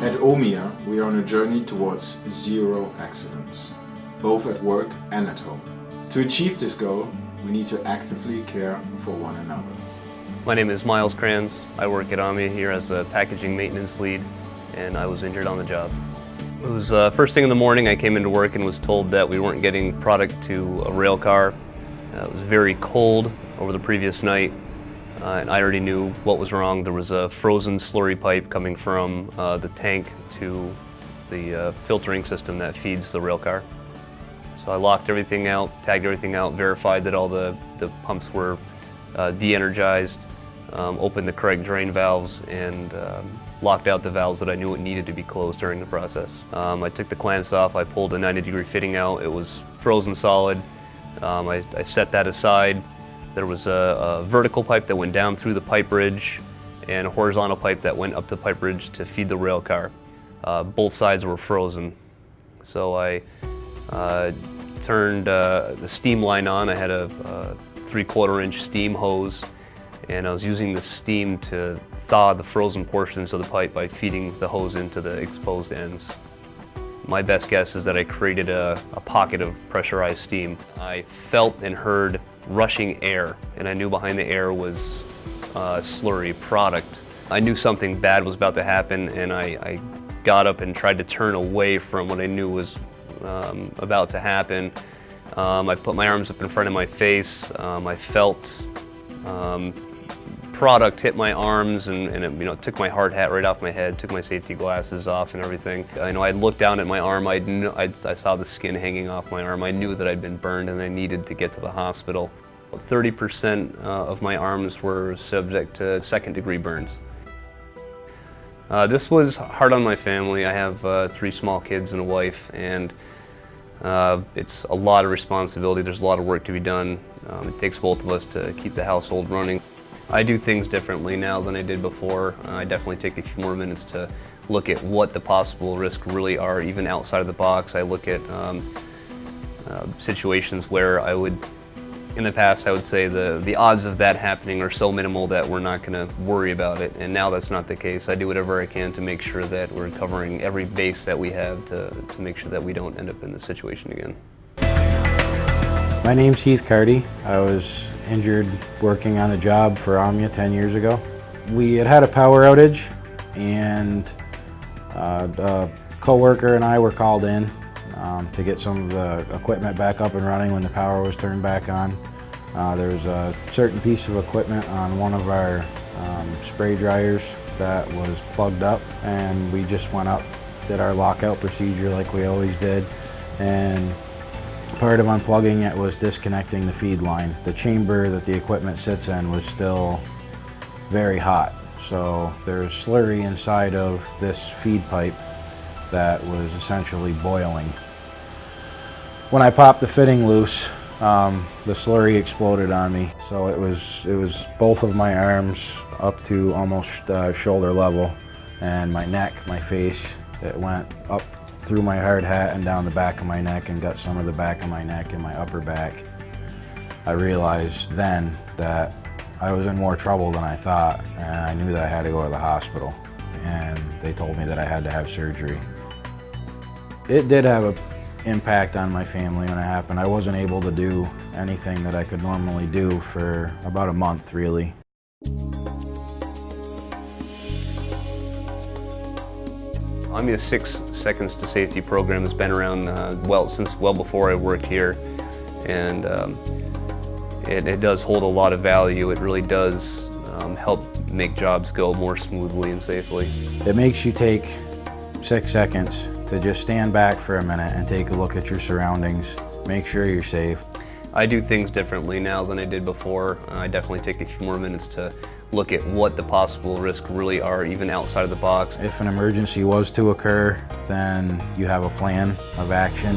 At OMIA, we are on a journey towards zero accidents, both at work and at home. To achieve this goal, we need to actively care for one another. My name is Miles Kranz. I work at OMIA here as a packaging maintenance lead, and I was injured on the job. It was first thing in the morning. I came into work and was told that we weren't getting product to a rail car. It was very cold over the previous night, and I already knew what was wrong. There was a frozen slurry pipe coming from the tank to the filtering system that feeds the rail car. So I locked everything out, tagged everything out, verified that all the pumps were de-energized, opened the correct drain valves, and locked out the valves that I knew it needed to be closed during the process. I took the clamps off, I pulled a 90-degree fitting out. It was frozen solid. I set that aside. There was a vertical pipe that went down through the pipe bridge and a horizontal pipe that went up the pipe bridge to feed the rail car. Both sides were frozen. So I turned the steam line on. I had a 3/4-inch steam hose, and I was using the steam to thaw the frozen portions of the pipe by feeding the hose into the exposed ends. My best guess is that I created a pocket of pressurized steam. I felt and heard rushing air, and I knew behind the air was slurry product. I knew something bad was about to happen, and I got up and tried to turn away from what I knew was about to happen. I put my arms up in front of my face. I felt product hit my arms, and it took my hard hat right off my head, took my safety glasses off and everything. I looked down at my arm. I saw the skin hanging off my arm. I knew that I'd been burned and I needed to get to the hospital. 30% of my arms were subject to second-degree burns. This was hard on my family. I have 3 small kids and a wife, and it's a lot of responsibility. There's a lot of work to be done. It takes both of us to keep the household running. I do things differently now than I did before. I definitely take a few more minutes to look at what the possible risks really are, even outside of the box. I look at situations where in the past I would say the odds of that happening are so minimal that we're not going to worry about it, and now that's not the case. I do whatever I can to make sure that we're covering every base that we have to make sure that we don't end up in this situation again. My name's Heath Carty. I was injured working on a job for OMIA 10 years ago. We had a power outage, and a co-worker and I were called in to get some of the equipment back up and running when the power was turned back on. There was a certain piece of equipment on one of our spray dryers that was plugged up, and we just went up, did our lockout procedure like we always did, and part of unplugging it was disconnecting the feed line. The chamber that the equipment sits in was still very hot, so there's slurry inside of this feed pipe that was essentially boiling. When I popped the fitting loose, the slurry exploded on me, so it was both of my arms up to almost shoulder level, and my neck, my face, it went up through my hard hat and down the back of my neck and got some of the back of my neck and my upper back. I realized then that I was in more trouble than I thought, and I knew that I had to go to the hospital, and they told me that I had to have surgery. It did have an impact on my family when it happened. I wasn't able to do anything that I could normally do for about a month, really. OMIA's 6 Seconds to Safety program has been around since well before I worked here, and it does hold a lot of value. It really does help make jobs go more smoothly and safely. It makes you take 6 seconds to just stand back for a minute and take a look at your surroundings, make sure you're safe. I do things differently now than I did before. I definitely take a few more minutes to look at what the possible risks really are, even outside of the box. If an emergency was to occur, then you have a plan of action.